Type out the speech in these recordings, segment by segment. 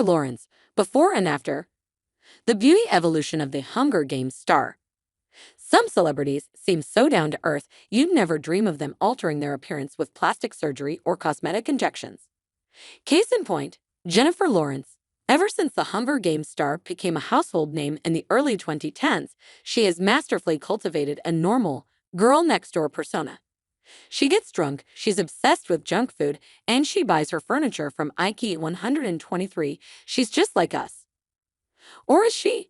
Lawrence, before and after. The beauty evolution of the Hunger Games star. Some celebrities seem so down to earth you'd never dream of them altering their appearance with plastic surgery or cosmetic injections. Case in point, Jennifer Lawrence. Ever since the Hunger Games star became a household name in the early 2010s, she has masterfully cultivated a normal, girl-next-door persona. She gets drunk, she's obsessed with junk food, and she buys her furniture from Ike 123. She's just like us. Or is she?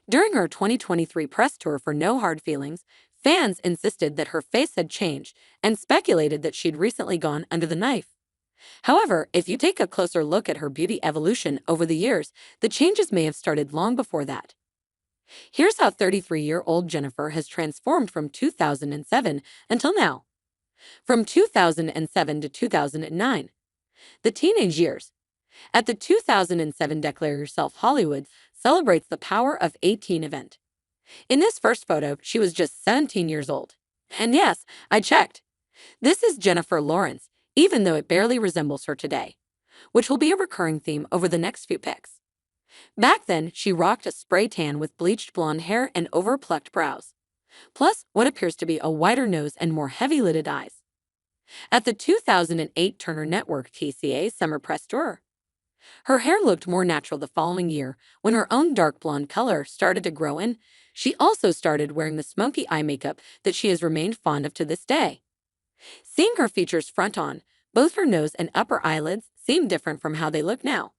During her 2023 press tour for No Hard Feelings, fans insisted that her face had changed and speculated that she'd recently gone under the knife. However, if you take a closer look at her beauty evolution over the years, the changes may have started long before that. Here's how 33-year-old Jennifer has transformed from 2007 until now. From 2007 to 2009. The teenage years. At the 2007 Declare Yourself Hollywood celebrates the Power of 18 event. In this first photo, she was just 17 years old. And yes, I checked. This is Jennifer Lawrence, even though it barely resembles her today, which will be a recurring theme over the next few pics. Back then, she rocked a spray tan with bleached blonde hair and over-plucked brows, plus what appears to be a wider nose and more heavy-lidded eyes. At the 2008 Turner Network TCA Summer Press Tour, her hair looked more natural the following year when her own dark blonde color started to grow in. She also started wearing the smoky eye makeup that she has remained fond of to this day. Seeing her features front on, both her nose and upper eyelids seem different from how they look now.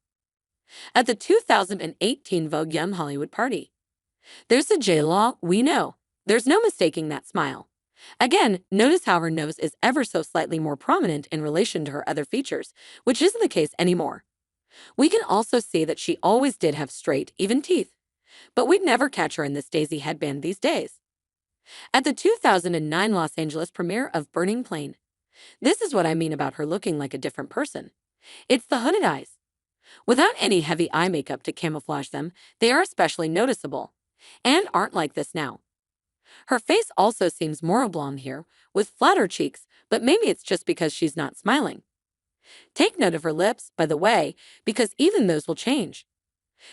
At the 2018 Vogue Young Hollywood party, there's the J-Law we know. There's no mistaking that smile. Again, notice how her nose is ever so slightly more prominent in relation to her other features, which isn't the case anymore. We can also see that she always did have straight, even teeth, but we'd never catch her in this daisy headband these days. At the 2009 Los Angeles premiere of Burning Plain, this is what I mean about her looking like a different person. It's the hooded eyes. Without any heavy eye makeup to camouflage them, they are especially noticeable, and aren't like this now. Her face also seems more oblong here, with flatter cheeks, but maybe it's just because she's not smiling. Take note of her lips, by the way, because even those will change.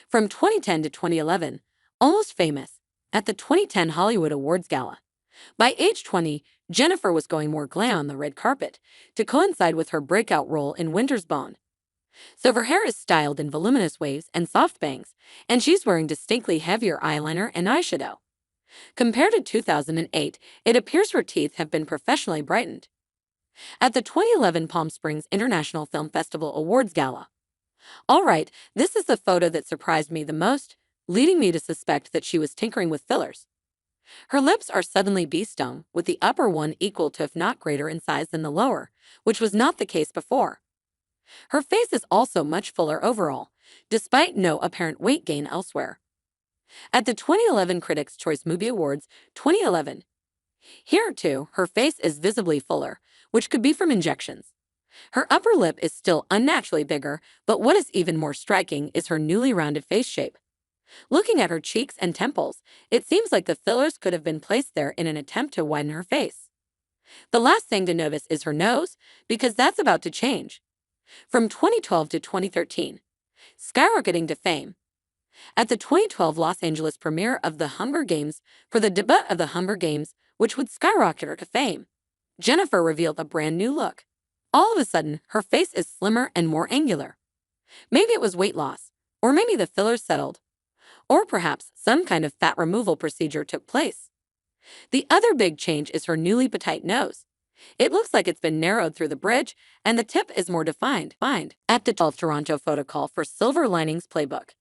From 2010 to 2011, Almost Famous, at the 2010 Hollywood Awards Gala. By age 20, Jennifer was going more glam on the red carpet to coincide with her breakout role in Winter's Bone. So her hair is styled in voluminous waves and soft bangs, and she's wearing distinctly heavier eyeliner and eyeshadow. Compared to 2008, it appears her teeth have been professionally brightened. At the 2011 Palm Springs International Film Festival Awards Gala. All right, this is the photo that surprised me the most, leading me to suspect that she was tinkering with fillers. Her lips are suddenly bee-stung, with the upper one equal to if not greater in size than the lower, which was not the case before. Her face is also much fuller overall, despite no apparent weight gain elsewhere. At the 2011 Critics' Choice Movie Awards 2011, here, too, her face is visibly fuller, which could be from injections. Her upper lip is still unnaturally bigger, but what is even more striking is her newly rounded face shape. Looking at her cheeks and temples, it seems like the fillers could have been placed there in an attempt to widen her face. The last thing to notice is her nose, because that's about to change. From 2012 to 2013, skyrocketing to fame. At the 2012 Los Angeles premiere of The Hunger Games, for the debut of The Hunger Games, which would skyrocket her to fame, Jennifer revealed a brand new look. All of a sudden, her face is slimmer and more angular. Maybe it was weight loss, or maybe the fillers settled, or perhaps some kind of fat removal procedure took place. The other big change is her newly petite nose. It looks like it's been narrowed through the bridge, and the tip is more defined. At the 12 Toronto photo call for Silver Linings Playbook.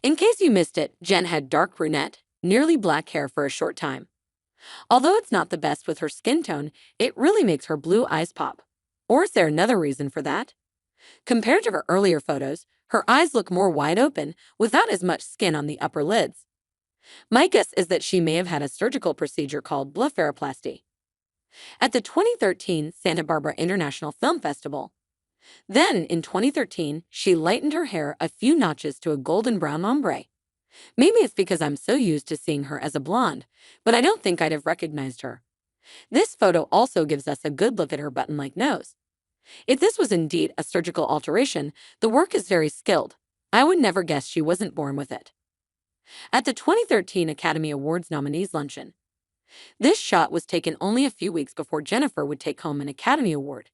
In case you missed it, Jen had dark brunette, nearly black hair for a short time. Although it's not the best with her skin tone, it really makes her blue eyes pop. Or is there another reason for that? Compared to her earlier photos, her eyes look more wide open, without as much skin on the upper lids. My guess is that she may have had a surgical procedure called blepharoplasty. At the 2013 Santa Barbara International Film Festival. Then, in 2013, she lightened her hair a few notches to a golden brown ombre. Maybe it's because I'm so used to seeing her as a blonde, but I don't think I'd have recognized her. This photo also gives us a good look at her button-like nose. If this was indeed a surgical alteration, the work is very skilled. I would never guess she wasn't born with it. At the 2013 Academy Awards nominees luncheon, this shot was taken only a few weeks before Jennifer would take home an Academy Award.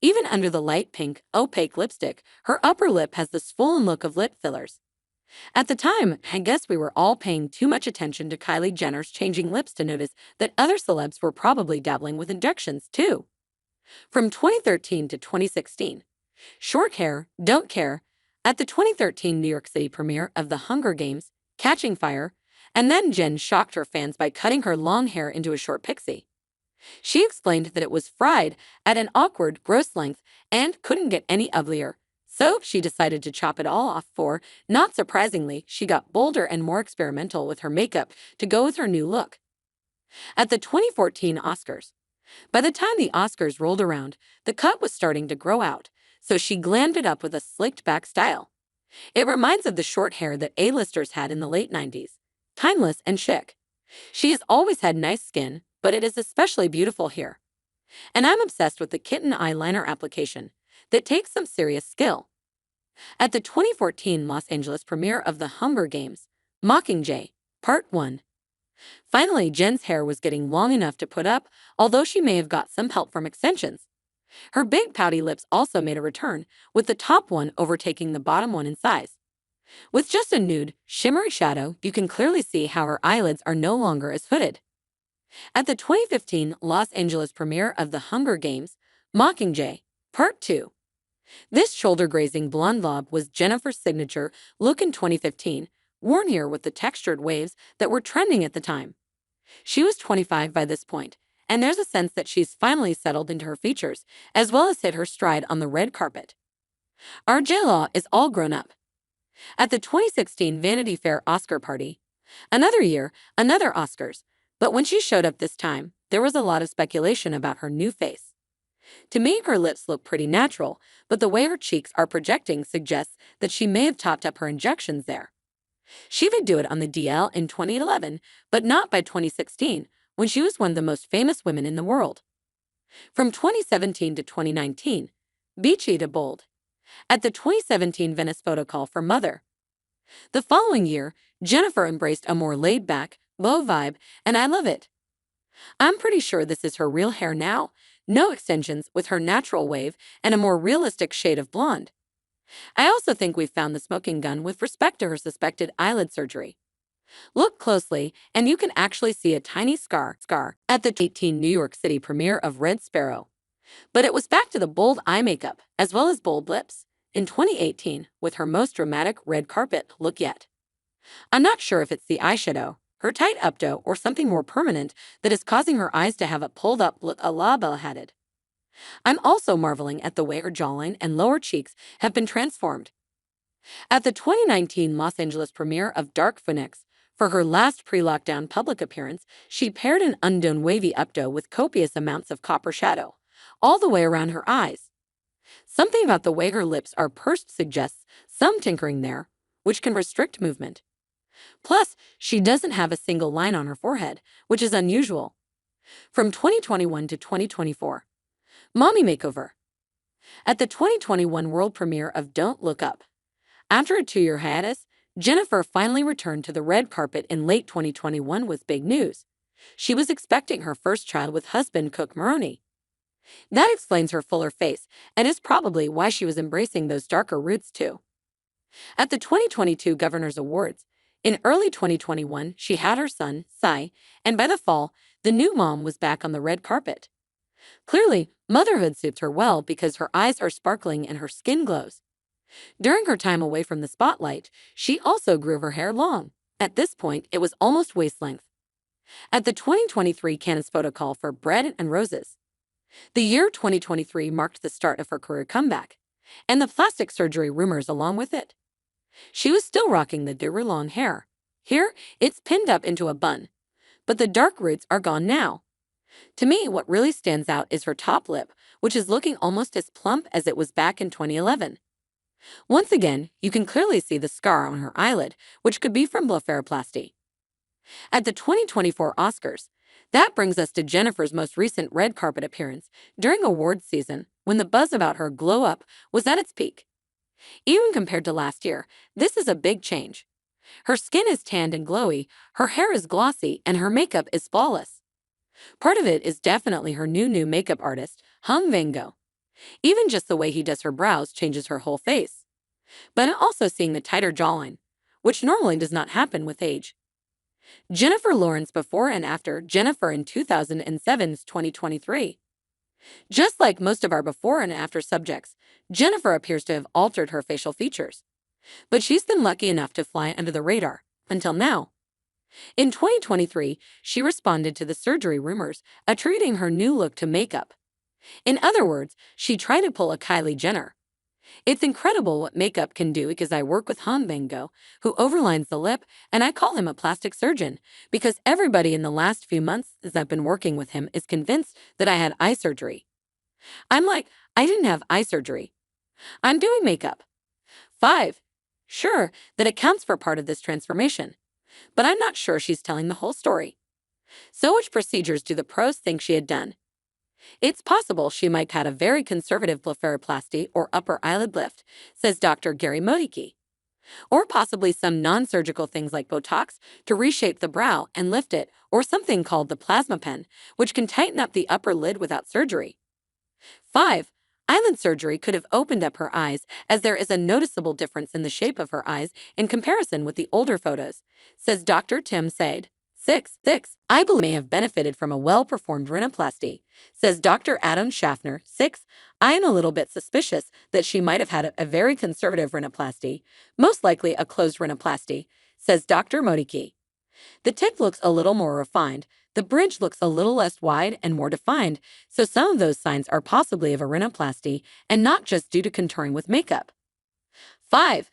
Even under the light pink, opaque lipstick, her upper lip has the swollen look of lip fillers. At the time, I guess we were all paying too much attention to Kylie Jenner's changing lips to notice that other celebs were probably dabbling with injections too. From 2013 to 2016, short hair, don't care. At the 2013 New York City premiere of The Hunger Games, Catching Fire, and then Jen shocked her fans by cutting her long hair into a short pixie. She explained that it was fried at an awkward, gross length and couldn't get any uglier, so she decided to chop it all off for, not surprisingly, she got bolder and more experimental with her makeup to go with her new look. At the 2014 Oscars, by the time the Oscars rolled around, the cut was starting to grow out, so she glammed it up with a slicked back style. It reminds of the short hair that A-listers had in the late 90s, timeless and chic. She has always had nice skin, but it is especially beautiful here. And I'm obsessed with the kitten eyeliner application that takes some serious skill. At the 2014 Los Angeles premiere of The Hunger Games, Mockingjay, Part 1. Finally, Jen's hair was getting long enough to put up, although she may have got some help from extensions. Her big pouty lips also made a return, with the top one overtaking the bottom one in size. With just a nude, shimmery shadow, you can clearly see how her eyelids are no longer as hooded. At the 2015 Los Angeles premiere of The Hunger Games, Mockingjay, Part 2. This shoulder-grazing blonde lob was Jennifer's signature look in 2015, worn here with the textured waves that were trending at the time. She was 25 by this point, and there's a sense that she's finally settled into her features, as well as hit her stride on the red carpet. Our J-Law is all grown up. At the 2016 Vanity Fair Oscar party, another year, another Oscars, but when she showed up this time, there was a lot of speculation about her new face. To me, her lips look pretty natural, but the way her cheeks are projecting suggests that she may have topped up her injections there. She would do it on the DL in 2011, but not by 2016, when she was one of the most famous women in the world. From 2017 to 2019, beachy to bold. At the 2017 Venice photo call for Mother. The following year, Jennifer embraced a more laid-back, low vibe, and I love it. I'm pretty sure this is her real hair now, no extensions, with her natural wave and a more realistic shade of blonde. I also think we've found the smoking gun with respect to her suspected eyelid surgery. Look closely, and you can actually see a tiny scar at the 2018 New York City premiere of Red Sparrow. But it was back to the bold eye makeup, as well as bold lips, in 2018 with her most dramatic red carpet look yet. I'm not sure if it's the eyeshadow, her tight updo, or something more permanent that is causing her eyes to have a pulled-up look a la Bella Hadid. I'm also marveling at the way her jawline and lower cheeks have been transformed. At the 2019 Los Angeles premiere of Dark Phoenix, for her last pre-lockdown public appearance, she paired an undone wavy updo with copious amounts of copper shadow, all the way around her eyes. Something about the way her lips are pursed suggests some tinkering there, which can restrict movement. Plus, she doesn't have a single line on her forehead, which is unusual. From 2021 to 2024. Mommy Makeover. At the 2021 world premiere of Don't Look Up, after a 2-year hiatus, Jennifer finally returned to the red carpet in late 2021 with big news. She was expecting her first child with husband Cook Maroney. That explains her fuller face and is probably why she was embracing those darker roots too. At the 2022 Governor's Awards, in early 2021, she had her son, Sai, and by the fall, the new mom was back on the red carpet. Clearly, motherhood suits her well because her eyes are sparkling and her skin glows. During her time away from the spotlight, she also grew her hair long. At this point, it was almost waist length. At the 2023 Cannes photo call for Bread and Roses, the year 2023 marked the start of her career comeback, and the plastic surgery rumors along with it. She was still rocking the double long hair. Here, it's pinned up into a bun, but the dark roots are gone now. To me, what really stands out is her top lip, which is looking almost as plump as it was back in 2011. Once again, you can clearly see the scar on her eyelid, which could be from blepharoplasty. At the 2024 Oscars, that brings us to Jennifer's most recent red carpet appearance during awards season, when the buzz about her glow-up was at its peak. Even compared to last year, this is a big change. Her skin is tanned and glowy, her hair is glossy, and her makeup is flawless. Part of it is definitely her new makeup artist, Van Gogh. Even just the way he does her brows changes her whole face. But I'm also seeing the tighter jawline, which normally does not happen with age. Jennifer Lawrence before and after Jennifer in 2007's 2023. Just like most of our before and after subjects, Jennifer appears to have altered her facial features. But she's been lucky enough to fly under the radar, until now. In 2023, she responded to the surgery rumors, attributing her new look to makeup. In other words, she tried to pull a Kylie Jenner. It's incredible what makeup can do because I work with Van Gogh, who overlines the lip, and I call him a plastic surgeon because everybody in the last few months as I've been working with him is convinced that I had eye surgery. I'm like, I didn't have eye surgery. I'm doing makeup. 5. Sure, that accounts for part of this transformation, but I'm not sure she's telling the whole story. So which procedures do the pros think she had done? It's possible she might have had a very conservative blepharoplasty or upper eyelid lift, says Dr. Gary Modicki. Or possibly some non-surgical things like Botox to reshape the brow and lift it, or something called the plasma pen, which can tighten up the upper lid without surgery. 5. Eyelid surgery could have opened up her eyes, as there is a noticeable difference in the shape of her eyes in comparison with the older photos, says Dr. Tim Said. 6. I believe may have benefited from a well-performed rhinoplasty, says Dr. Adam Schaffner. 6. I am a little bit suspicious that she might have had a very conservative rhinoplasty, most likely a closed rhinoplasty, says Dr. Modicki. The tip looks a little more refined, the bridge looks a little less wide and more defined, so some of those signs are possibly of a rhinoplasty and not just due to contouring with makeup. 5.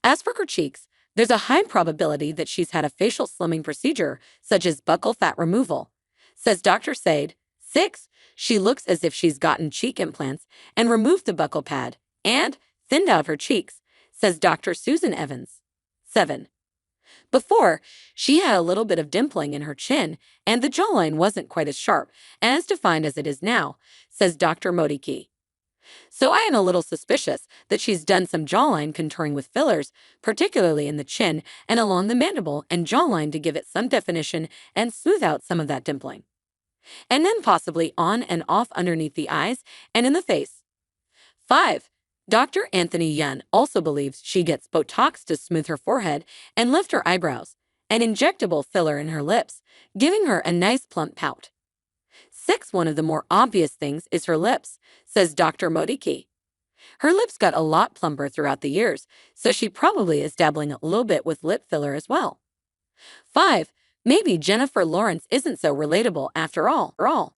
As for her cheeks, there's a high probability that she's had a facial slimming procedure, such as buccal fat removal, says Dr. Said. 6. She looks as if she's gotten cheek implants and removed the buccal pad and thinned out her cheeks, says Dr. Susan Evans. 7. Before, she had a little bit of dimpling in her chin, and the jawline wasn't quite as sharp and as defined as it is now, says Dr. Modicki. So I am a little suspicious that she's done some jawline contouring with fillers, particularly in the chin and along the mandible and jawline to give it some definition and smooth out some of that dimpling. And then possibly on and off underneath the eyes and in the face. 5. Dr. Anthony Yun also believes she gets Botox to smooth her forehead and lift her eyebrows, an injectable filler in her lips, giving her a nice plump pout. 6. One of the more obvious things is her lips, says Dr. Modicki. Her lips got a lot plumper throughout the years, so she probably is dabbling a little bit with lip filler as well. 5. Maybe Jennifer Lawrence isn't so relatable after all.